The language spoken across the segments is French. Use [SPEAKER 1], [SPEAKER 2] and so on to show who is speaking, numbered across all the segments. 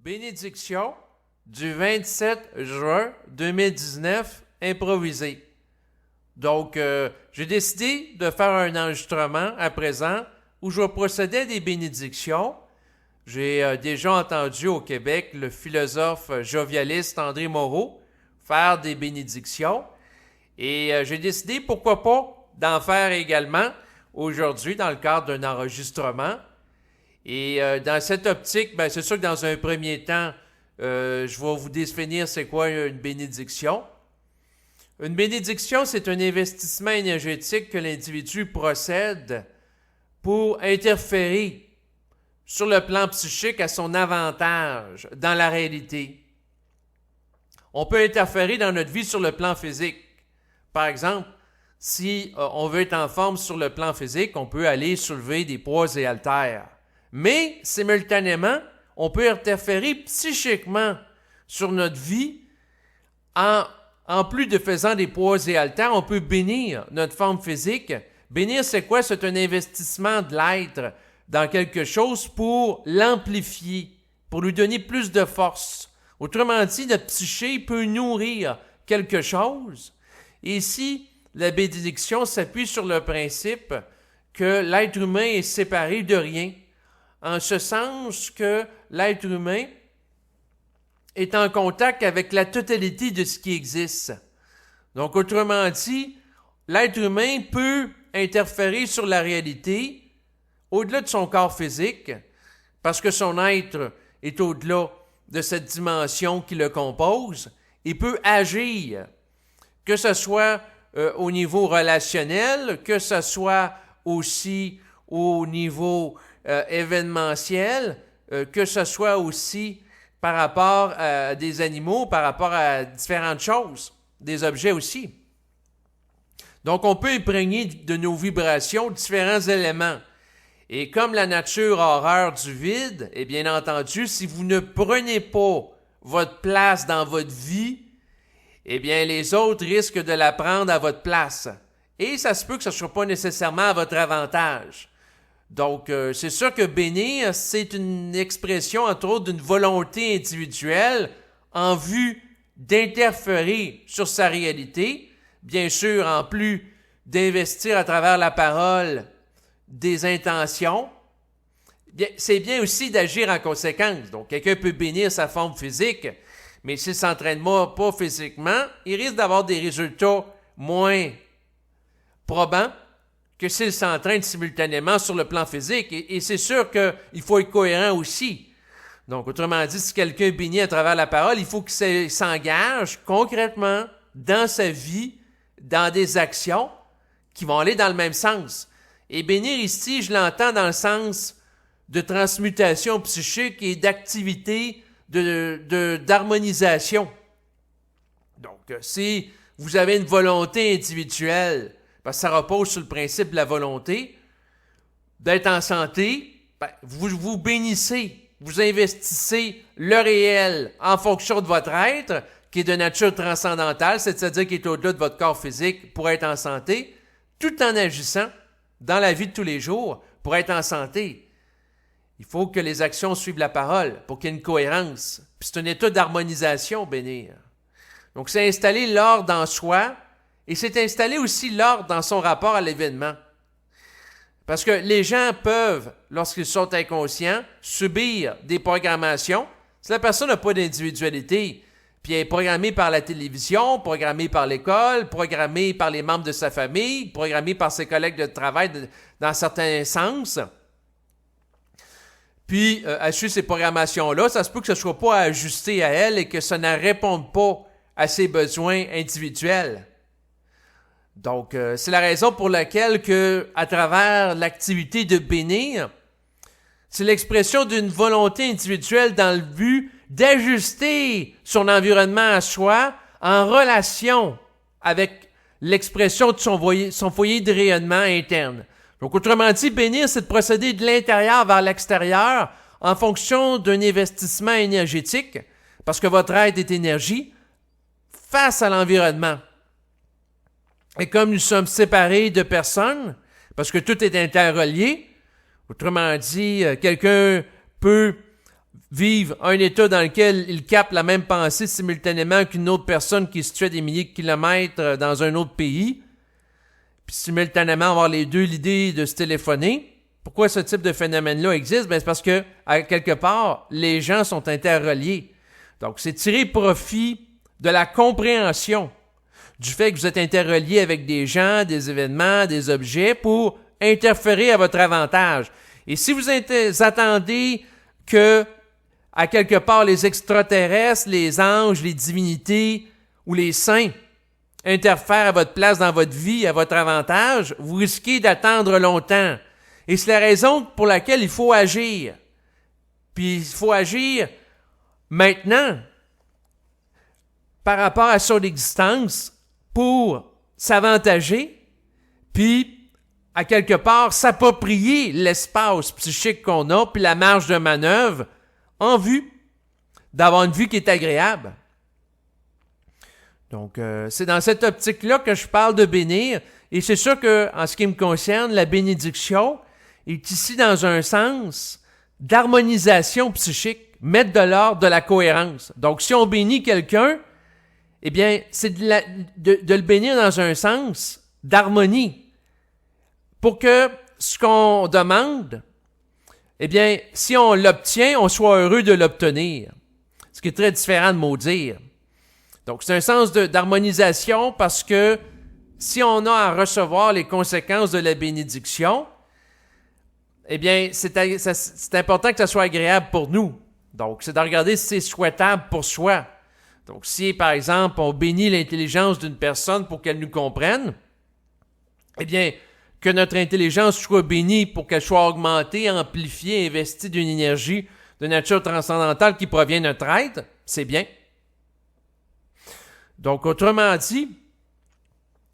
[SPEAKER 1] Bénédiction du 27 juin 2019, improvisé. Donc, j'ai décidé de faire un enregistrement à présent où je vais procéder à des bénédictions. J'ai déjà entendu au Québec le philosophe jovialiste André Moreau faire des bénédictions. Et j'ai décidé, pourquoi pas, d'en faire également aujourd'hui dans le cadre d'un enregistrement. Et dans cette optique, c'est sûr que dans un premier temps, je vais vous définir c'est quoi une bénédiction. Une bénédiction, c'est un investissement énergétique que l'individu procède pour interférer sur le plan psychique à son avantage dans la réalité. On peut interférer dans notre vie sur le plan physique. Par exemple, si on veut être en forme sur le plan physique, on peut aller soulever des poids et haltères. Mais, simultanément, on peut interférer psychiquement sur notre vie en plus de faisant des poids et haltères, on peut bénir notre forme physique. Bénir, c'est quoi? C'est un investissement de l'être dans quelque chose pour l'amplifier, pour lui donner plus de force. Autrement dit, notre psyché peut nourrir quelque chose. Et ici, la bénédiction s'appuie sur le principe que l'être humain est séparé de rien, en ce sens que l'être humain est en contact avec la totalité de ce qui existe. Donc, autrement dit, l'être humain peut interférer sur la réalité au-delà de son corps physique, parce que son être est au-delà de cette dimension qui le compose, et peut agir, que ce soit au niveau relationnel, que ce soit aussi au niveau événementiel, que ce soit aussi par rapport à des animaux, par rapport à différentes choses, des objets aussi. Donc, on peut imprégner de nos vibrations différents éléments. Et comme la nature a horreur du vide, et bien entendu, si vous ne prenez pas votre place dans votre vie, eh bien, les autres risquent de la prendre à votre place. Et ça se peut que ce ne soit pas nécessairement à votre avantage. Donc, c'est sûr que bénir, c'est une expression, entre autres, d'une volonté individuelle en vue d'interférer sur sa réalité. Bien sûr, en plus d'investir à travers la parole des intentions, c'est bien aussi d'agir en conséquence. Donc, quelqu'un peut bénir sa forme physique, mais s'il ne s'entraîne pas physiquement, il risque d'avoir des résultats moins probants que s'il s'entraîne simultanément sur le plan physique. Et c'est sûr qu'il faut être cohérent aussi. Donc, autrement dit, si quelqu'un bénit à travers la parole, il faut qu'il s'engage concrètement dans sa vie, dans des actions qui vont aller dans le même sens. Et bénir ici, je l'entends dans le sens de transmutation psychique et d'activité d'harmonisation. Donc, si vous avez une volonté individuelle, parce que ça repose sur le principe de la volonté, d'être en santé, vous bénissez, vous investissez le réel en fonction de votre être, qui est de nature transcendantale, c'est-à-dire qui est au-delà de votre corps physique pour être en santé, tout en agissant dans la vie de tous les jours pour être en santé. Il faut que les actions suivent la parole pour qu'il y ait une cohérence. Puis c'est un état d'harmonisation, bénir. Donc c'est installer l'ordre en soi et c'est installer aussi l'ordre dans son rapport à l'événement. Parce que les gens peuvent, lorsqu'ils sont inconscients, subir des programmations. Si la personne n'a pas d'individualité, puis elle est programmée par la télévision, programmée par l'école, programmée par les membres de sa famille, programmée par ses collègues de travail dans certains sens. Puis, elle suit ces programmations-là, ça se peut que ce ne soit pas ajusté à elle et que ça ne réponde pas à ses besoins individuels. Donc, c'est la raison pour laquelle à travers l'activité de bénir, c'est l'expression d'une volonté individuelle dans le but d'ajuster son environnement à soi en relation avec l'expression de son foyer de rayonnement interne. Donc, autrement dit, bénir, c'est de procéder de l'intérieur vers l'extérieur en fonction d'un investissement énergétique, parce que votre être est énergie, face à l'environnement. Et comme nous sommes séparés de personnes, parce que tout est interrelié, autrement dit, quelqu'un peut vivent un état dans lequel ils captent la même pensée simultanément qu'une autre personne qui est située à des milliers de kilomètres dans un autre pays, puis simultanément avoir les deux l'idée de se téléphoner. Pourquoi ce type de phénomène-là existe? Ben, c'est parce que, à quelque part, les gens sont interreliés. Donc, c'est tirer profit de la compréhension du fait que vous êtes interreliés avec des gens, des événements, des objets pour interférer à votre avantage. Et si vous attendez que, à quelque part, les extraterrestres, les anges, les divinités ou les saints interfèrent à votre place dans votre vie, à votre avantage, vous risquez d'attendre longtemps. Et c'est la raison pour laquelle il faut agir. Puis il faut agir maintenant par rapport à son existence pour s'avantager, puis à quelque part s'approprier l'espace psychique qu'on a, puis la marge de manœuvre en vue d'avoir une vie qui est agréable. Donc, c'est dans cette optique-là que je parle de bénir. Et c'est sûr que, en ce qui me concerne, la bénédiction est ici dans un sens d'harmonisation psychique, mettre de l'ordre, de la cohérence. Donc, si on bénit quelqu'un, eh bien, c'est de le bénir dans un sens d'harmonie. Pour que ce qu'on demande, eh bien, si on l'obtient, on soit heureux de l'obtenir. Ce qui est très différent de maudire. Donc, c'est un sens d'harmonisation parce que si on a à recevoir les conséquences de la bénédiction, eh bien, c'est important que ça soit agréable pour nous. Donc, c'est de regarder si c'est souhaitable pour soi. Donc, si, par exemple, on bénit l'intelligence d'une personne pour qu'elle nous comprenne, eh bien, que notre intelligence soit bénie pour qu'elle soit augmentée, amplifiée, investie d'une énergie de nature transcendantale qui provient de notre être, c'est bien. Donc, autrement dit,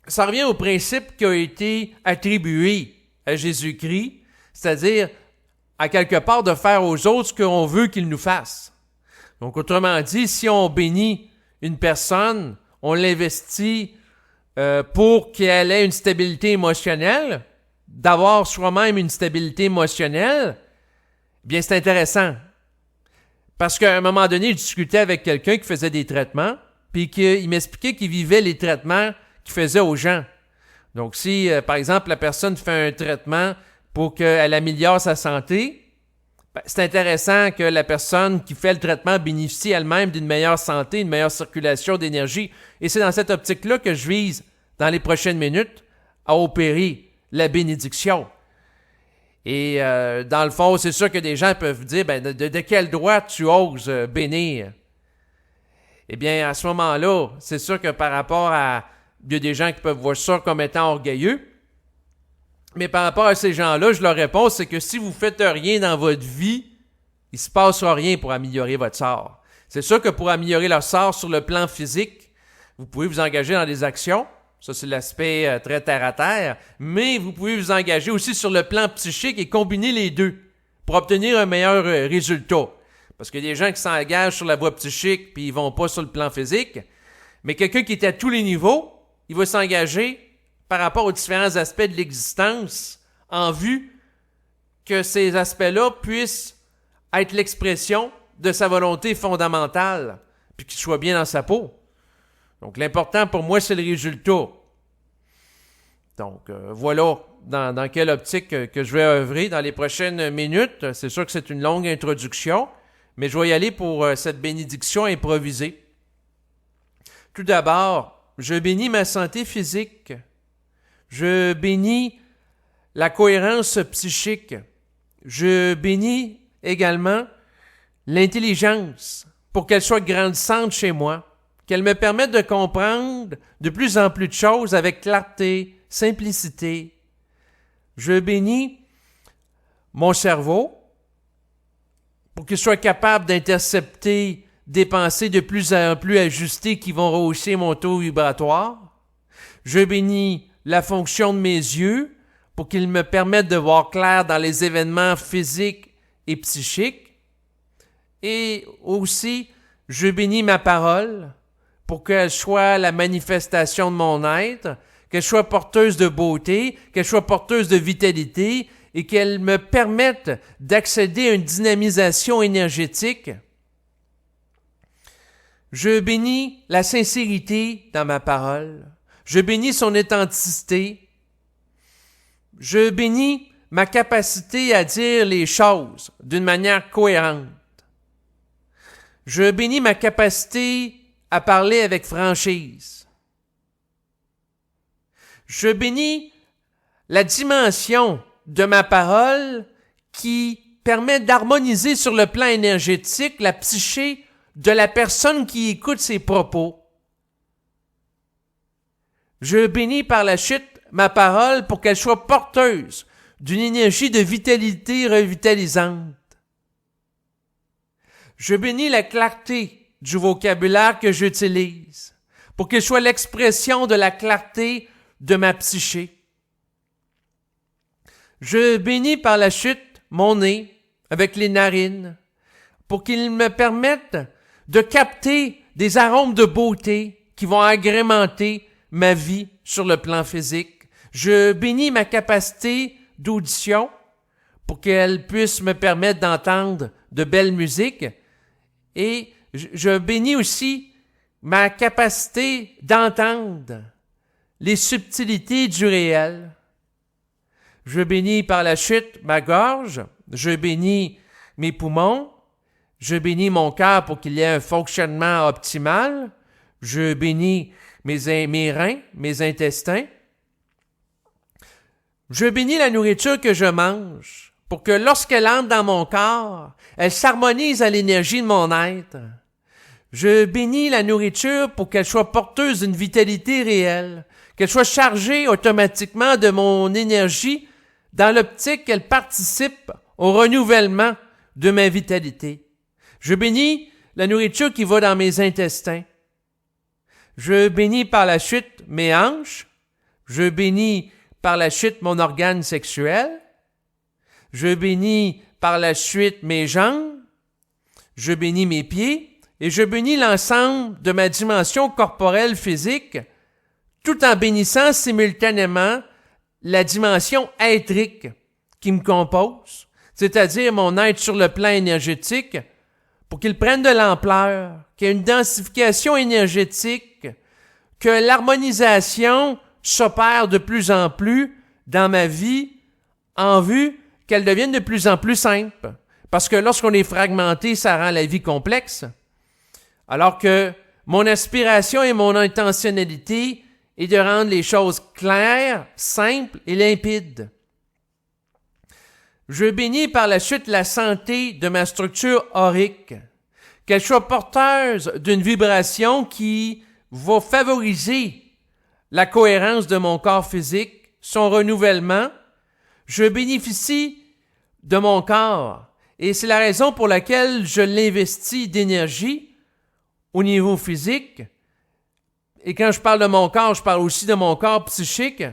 [SPEAKER 1] ça revient au principe qui a été attribué à Jésus-Christ, c'est-à-dire, à quelque part, de faire aux autres ce qu'on veut qu'ils nous fassent. Donc, autrement dit, si on bénit une personne, on l'investit pour qu'elle ait une stabilité émotionnelle, d'avoir soi-même une stabilité émotionnelle, bien, c'est intéressant. Parce qu'à un moment donné, je discutais avec quelqu'un qui faisait des traitements, puis il m'expliquait qu'il vivait les traitements qu'il faisait aux gens. Donc, si, par exemple, la personne fait un traitement pour qu'elle améliore sa santé, ben, c'est intéressant que la personne qui fait le traitement bénéficie elle-même d'une meilleure santé, une meilleure circulation d'énergie. Et c'est dans cette optique-là que je vise, dans les prochaines minutes, à opérer la bénédiction. Et dans le fond, c'est sûr que des gens peuvent dire, ben, de quel droit tu oses bénir? Eh bien, à ce moment-là, c'est sûr que par rapport à... Il y a des gens qui peuvent voir ça comme étant orgueilleux. Mais par rapport à ces gens-là, je leur réponds, c'est que si vous ne faites rien dans votre vie, il ne se passera rien pour améliorer votre sort. C'est sûr que pour améliorer leur sort sur le plan physique, vous pouvez vous engager dans des actions. Ça, c'est l'aspect très terre-à-terre. Mais vous pouvez vous engager aussi sur le plan psychique et combiner les deux pour obtenir un meilleur résultat. Parce qu'il y a des gens qui s'engagent sur la voie psychique puis ils vont pas sur le plan physique. Mais quelqu'un qui est à tous les niveaux, il va s'engager par rapport aux différents aspects de l'existence en vue que ces aspects-là puissent être l'expression de sa volonté fondamentale puis qu'il soit bien dans sa peau. Donc, l'important pour moi, c'est le résultat. Donc, voilà dans quelle optique que je vais œuvrer dans les prochaines minutes. C'est sûr que c'est une longue introduction, mais je vais y aller pour cette bénédiction improvisée. Tout d'abord, je bénis ma santé physique. Je bénis la cohérence psychique. Je bénis également l'intelligence pour qu'elle soit grandissante chez moi, qu'elle me permette de comprendre de plus en plus de choses avec clarté, simplicité. Je bénis mon cerveau pour qu'il soit capable d'intercepter des pensées de plus en plus ajustées qui vont rehausser mon taux vibratoire. Je bénis la fonction de mes yeux pour qu'ils me permettent de voir clair dans les événements physiques et psychiques. Et aussi, je bénis ma parole pour qu'elle soit la manifestation de mon être, qu'elle soit porteuse de beauté, qu'elle soit porteuse de vitalité et qu'elles me permettent d'accéder à une dynamisation énergétique. Je bénis la sincérité dans ma parole. Je bénis son authenticité. Je bénis ma capacité à dire les choses d'une manière cohérente. Je bénis ma capacité à parler avec franchise. Je bénis la dimension de ma parole qui permet d'harmoniser sur le plan énergétique la psyché de la personne qui écoute ses propos. Je bénis par la suite ma parole pour qu'elle soit porteuse d'une énergie de vitalité revitalisante. Je bénis la clarté du vocabulaire que j'utilise pour qu'elle soit l'expression de la clarté de ma psyché. Je bénis par la suite mon nez avec les narines pour qu'il me permette de capter des arômes de beauté qui vont agrémenter ma vie sur le plan physique. Je bénis ma capacité d'audition pour qu'elle puisse me permettre d'entendre de belles musiques. Et je bénis aussi ma capacité d'entendre les subtilités du réel. Je bénis par la suite ma gorge, je bénis mes poumons, je bénis mon cœur pour qu'il y ait un fonctionnement optimal, je bénis mes reins, mes intestins. Je bénis la nourriture que je mange pour que lorsqu'elle entre dans mon corps, elle s'harmonise à l'énergie de mon être. Je bénis la nourriture pour qu'elle soit porteuse d'une vitalité réelle, qu'elle soit chargée automatiquement de mon énergie dans l'optique qu'elle participe au renouvellement de ma vitalité. Je bénis la nourriture qui va dans mes intestins. Je bénis par la suite mes hanches. Je bénis par la suite mon organe sexuel. Je bénis par la suite mes jambes. Je bénis mes pieds. Et je bénis l'ensemble de ma dimension corporelle physique, tout en bénissant simultanément la dimension éthérique qui me compose, c'est-à-dire mon être sur le plan énergétique, pour qu'il prenne de l'ampleur, qu'il y ait une densification énergétique, que l'harmonisation s'opère de plus en plus dans ma vie en vue qu'elle devienne de plus en plus simple. Parce que lorsqu'on est fragmenté, ça rend la vie complexe. Alors que mon aspiration et mon intentionnalité est de rendre les choses claires, simples et limpides. Je bénis par la suite la santé de ma structure aurique, qu'elle soit porteuse d'une vibration qui va favoriser la cohérence de mon corps physique, son renouvellement. Je bénéficie de mon corps et c'est la raison pour laquelle je l'investis d'énergie au niveau physique. Et quand je parle de mon corps, je parle aussi de mon corps psychique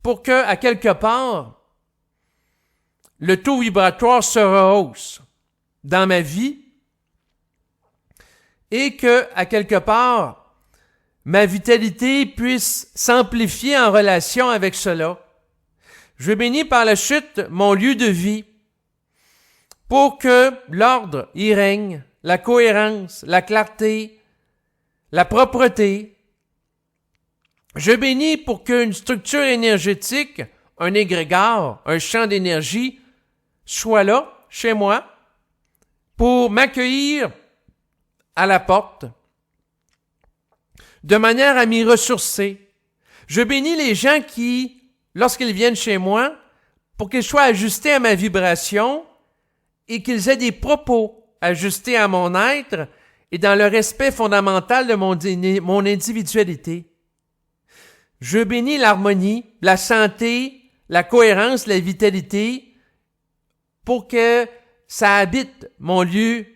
[SPEAKER 1] pour que, à quelque part, le taux vibratoire se rehausse dans ma vie et que, à quelque part, ma vitalité puisse s'amplifier en relation avec cela. Je bénis par la suite mon lieu de vie pour que l'ordre y règne, la cohérence, la clarté, la propreté. Je bénis pour qu'une structure énergétique, un égrégore, un champ d'énergie soit là, chez moi, pour m'accueillir à la porte, de manière à m'y ressourcer. Je bénis les gens qui, lorsqu'ils viennent chez moi, pour qu'ils soient ajustés à ma vibration et qu'ils aient des propos ajustés à mon être et dans le respect fondamental de mon individualité. Je bénis l'harmonie, la santé, la cohérence, la vitalité pour que ça habite mon lieu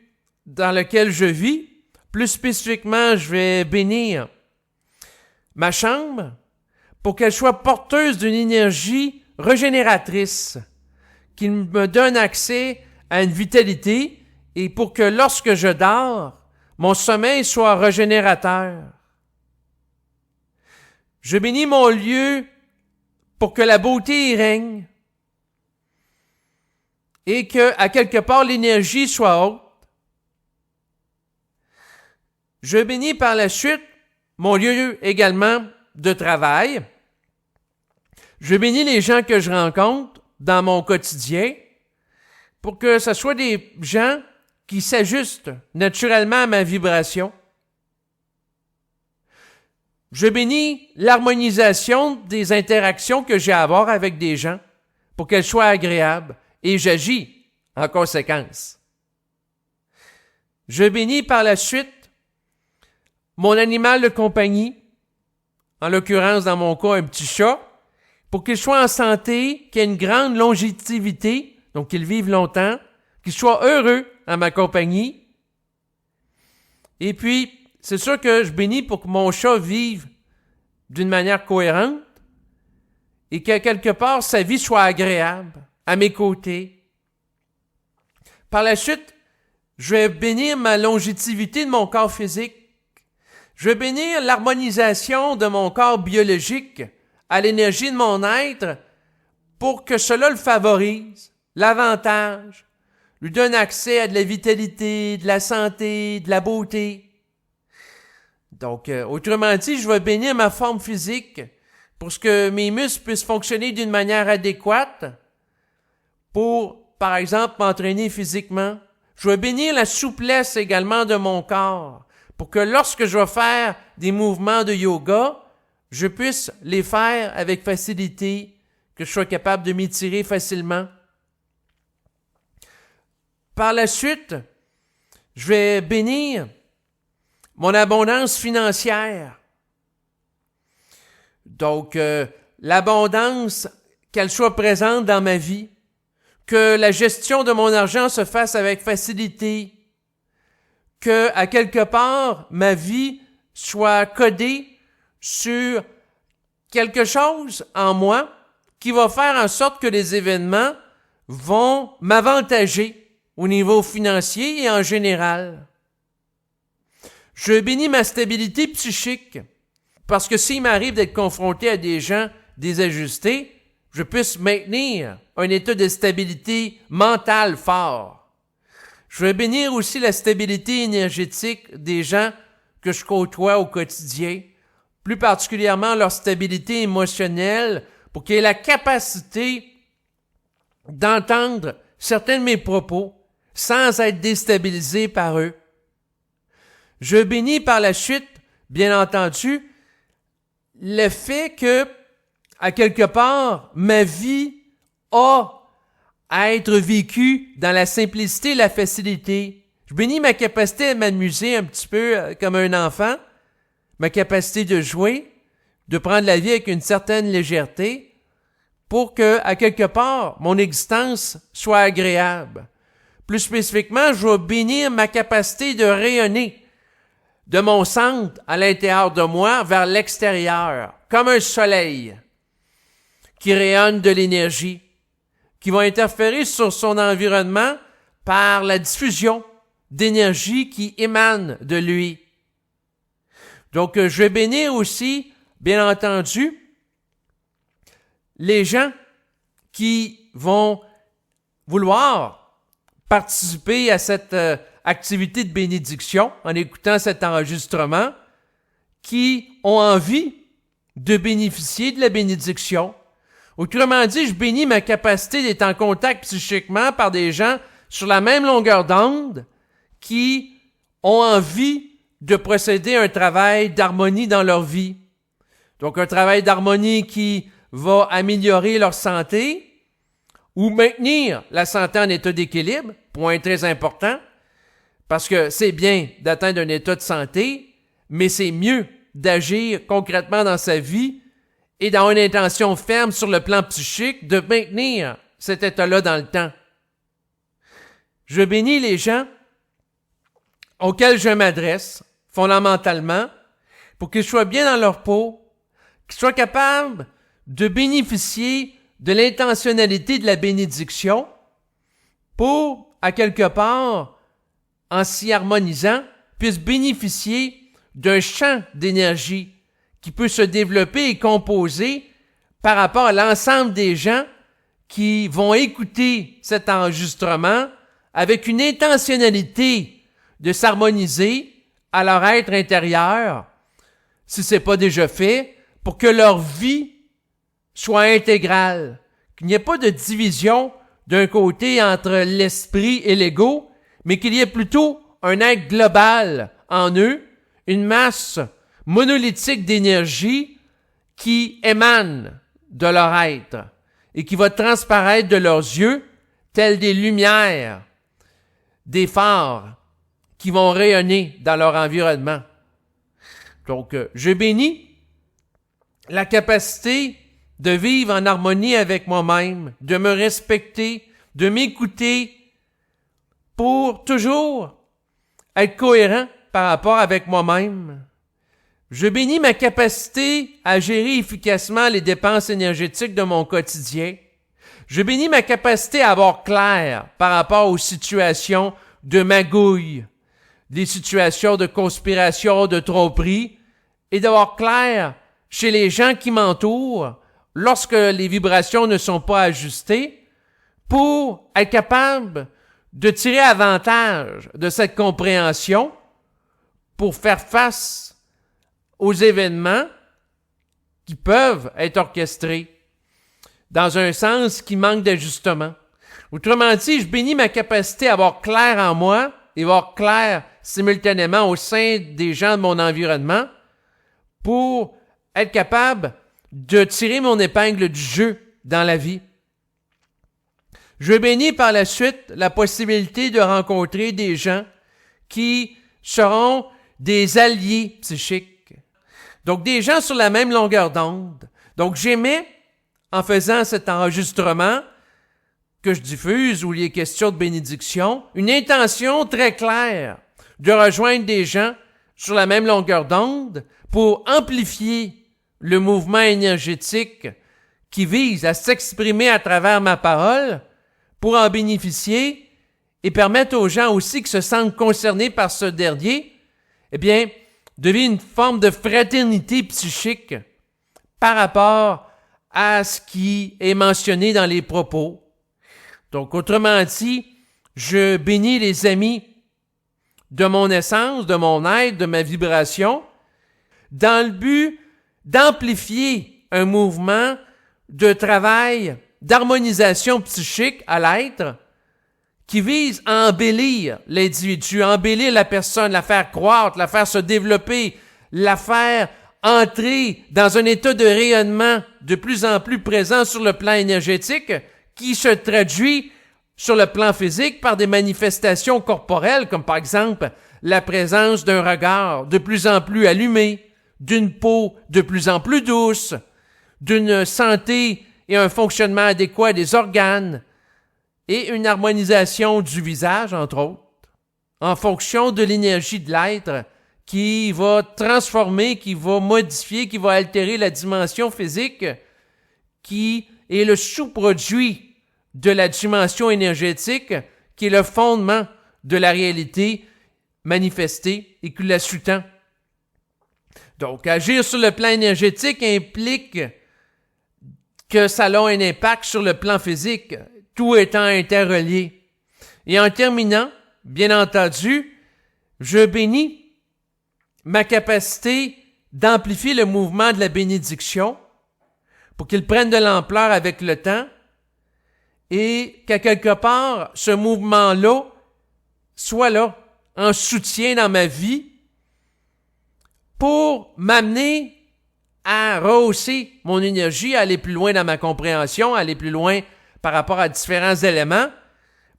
[SPEAKER 1] dans lequel je vis. Plus spécifiquement, je vais bénir ma chambre pour qu'elle soit porteuse d'une énergie régénératrice qui me donne accès à une vitalité et pour que lorsque je dors, mon sommeil soit régénérateur. Je bénis mon lieu pour que la beauté y règne, et que, à quelque part, l'énergie soit haute. Je bénis par la suite mon lieu également de travail. Je bénis les gens que je rencontre dans mon quotidien pour que ce soit des gens qui s'ajustent naturellement à ma vibration. Je bénis l'harmonisation des interactions que j'ai à avoir avec des gens pour qu'elles soient agréables et j'agis en conséquence. Je bénis par la suite mon animal de compagnie, en l'occurrence dans mon cas un petit chat, pour qu'il soit en santé, qu'il ait une grande longévité, donc qu'il vive longtemps, qu'il soit heureux à ma compagnie. Et puis, c'est sûr que je bénis pour que mon chat vive d'une manière cohérente et que quelque part sa vie soit agréable à mes côtés. Par la suite, je vais bénir ma longévité de mon corps physique. Je vais bénir l'harmonisation de mon corps biologique à l'énergie de mon être pour que cela le favorise, l'avantage, lui donne accès à de la vitalité, de la santé, de la beauté. Donc, autrement dit, je vais bénir ma forme physique pour que mes muscles puissent fonctionner d'une manière adéquate pour, par exemple, m'entraîner physiquement. Je vais bénir la souplesse également de mon corps pour que lorsque je vais faire des mouvements de yoga, je puisse les faire avec facilité, que je sois capable de m'étirer facilement. Par la suite, je vais bénir mon abondance financière. Donc, l'abondance, qu'elle soit présente dans ma vie, que la gestion de mon argent se fasse avec facilité, que, à quelque part, ma vie soit codée sur quelque chose en moi qui va faire en sorte que les événements vont m'avantager au niveau financier et en général. Je bénis ma stabilité psychique parce que s'il m'arrive d'être confronté à des gens désajustés, je puisse maintenir un état de stabilité mentale fort. Je vais bénir aussi la stabilité énergétique des gens que je côtoie au quotidien, plus particulièrement leur stabilité émotionnelle, pour qu'ils aient la capacité d'entendre certains de mes propos sans être déstabilisés par eux. Je bénis par la suite, bien entendu, le fait que, à quelque part, ma vie a à être vécue dans la simplicité et la facilité. Je bénis ma capacité à m'amuser un petit peu comme un enfant, ma capacité de jouer, de prendre la vie avec une certaine légèreté, pour que, à quelque part, mon existence soit agréable. Plus spécifiquement, je vais bénir ma capacité de rayonner de mon centre à l'intérieur de moi vers l'extérieur, comme un soleil qui rayonne de l'énergie, qui va interférer sur son environnement par la diffusion d'énergie qui émane de lui. Donc, je vais bénir aussi, bien entendu, les gens qui vont vouloir participer à cette activité de bénédiction en écoutant cet enregistrement, qui ont envie de bénéficier de la bénédiction. Autrement dit, je bénis ma capacité d'être en contact psychiquement par des gens sur la même longueur d'onde qui ont envie de procéder à un travail d'harmonie dans leur vie. Donc, un travail d'harmonie qui va améliorer leur santé ou maintenir la santé en état d'équilibre, point très important, parce que c'est bien d'atteindre un état de santé, mais c'est mieux d'agir concrètement dans sa vie et d'avoir une intention ferme sur le plan psychique de maintenir cet état-là dans le temps. Je bénis les gens auxquels je m'adresse fondamentalement pour qu'ils soient bien dans leur peau, qu'ils soient capables de bénéficier de l'intentionnalité de la bénédiction pour, à quelque part, en s'y harmonisant, puissent bénéficier d'un champ d'énergie qui peut se développer et composer par rapport à l'ensemble des gens qui vont écouter cet enregistrement avec une intentionnalité de s'harmoniser à leur être intérieur, si ce n'est pas déjà fait, pour que leur vie soit intégrale, qu'il n'y ait pas de division d'un côté entre l'esprit et l'ego, mais qu'il y ait plutôt un être global en eux, une masse monolithique d'énergie qui émane de leur être et qui va transparaître de leurs yeux telles des lumières, des phares qui vont rayonner dans leur environnement. Donc, je bénis la capacité de vivre en harmonie avec moi-même, de me respecter, de m'écouter pour toujours être cohérent par rapport avec moi-même. Je bénis ma capacité à gérer efficacement les dépenses énergétiques de mon quotidien. Je bénis ma capacité à avoir clair par rapport aux situations de magouille, des situations de conspiration, de tromperie, et d'avoir clair chez les gens qui m'entourent lorsque les vibrations ne sont pas ajustées pour être capable de tirer avantage de cette compréhension pour faire face aux événements qui peuvent être orchestrés dans un sens qui manque d'ajustement. Autrement dit, je bénis ma capacité à avoir clair en moi et avoir clair simultanément au sein des gens de mon environnement pour être capable de tirer mon épingle du jeu dans la vie. Je bénis par la suite la possibilité de rencontrer des gens qui seront des alliés psychiques. Donc, des gens sur la même longueur d'onde. Donc, j'émets, en faisant cet enregistrement que je diffuse où il est question de bénédiction, une intention très claire de rejoindre des gens sur la même longueur d'onde pour amplifier le mouvement énergétique qui vise à s'exprimer à travers ma parole pour en bénéficier et permettre aux gens aussi qui se sentent concernés par ce dernier, eh bien, de vivre une forme de fraternité psychique par rapport à ce qui est mentionné dans les propos. Donc, autrement dit, je bénis les amis de mon essence, de mon être, de ma vibration, dans le but d'amplifier un mouvement de travail, d'harmonisation psychique à l'être qui vise à embellir l'individu, à embellir la personne, la faire croître, la faire se développer, la faire entrer dans un état de rayonnement de plus en plus présent sur le plan énergétique qui se traduit sur le plan physique par des manifestations corporelles comme par exemple la présence d'un regard de plus en plus allumé, d'une peau de plus en plus douce, d'une santé et un fonctionnement adéquat des organes et une harmonisation du visage, entre autres, en fonction de l'énergie de l'être qui va transformer, qui va modifier, qui va altérer la dimension physique qui est le sous-produit de la dimension énergétique qui est le fondement de la réalité manifestée et qui la sous-tend. Donc, agir sur le plan énergétique implique que ça a un impact sur le plan physique, tout étant interrelié. Et en terminant, bien entendu, je bénis ma capacité d'amplifier le mouvement de la bénédiction pour qu'il prenne de l'ampleur avec le temps et qu'à quelque part, ce mouvement-là soit là, en soutien dans ma vie pour m'amener à rehausser mon énergie, à aller plus loin dans ma compréhension, à aller plus loin par rapport à différents éléments,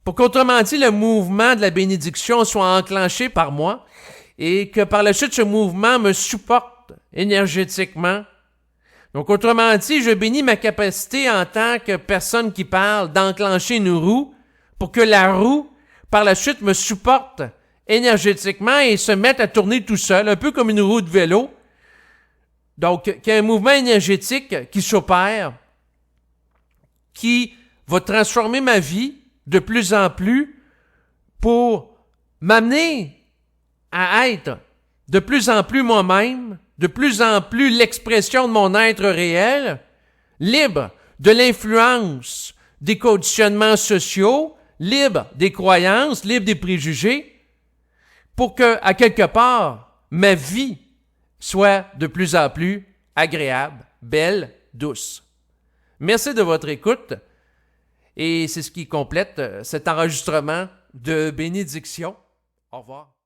[SPEAKER 1] pour qu'autrement dit, le mouvement de la bénédiction soit enclenché par moi et que par la suite, ce mouvement me supporte énergétiquement. Donc, autrement dit, je bénis ma capacité en tant que personne qui parle d'enclencher une roue pour que la roue, par la suite, me supporte énergétiquement et se mette à tourner tout seul, un peu comme une roue de vélo. Donc, qu'il y a un mouvement énergétique qui s'opère, qui va transformer ma vie de plus en plus pour m'amener à être de plus en plus moi-même, de plus en plus l'expression de mon être réel, libre de l'influence des conditionnements sociaux, libre des croyances, libre des préjugés, pour que, à quelque part, ma vie soit de plus en plus agréable, belle, douce. Merci de votre écoute et c'est ce qui complète cet enregistrement de bénédiction. Au revoir.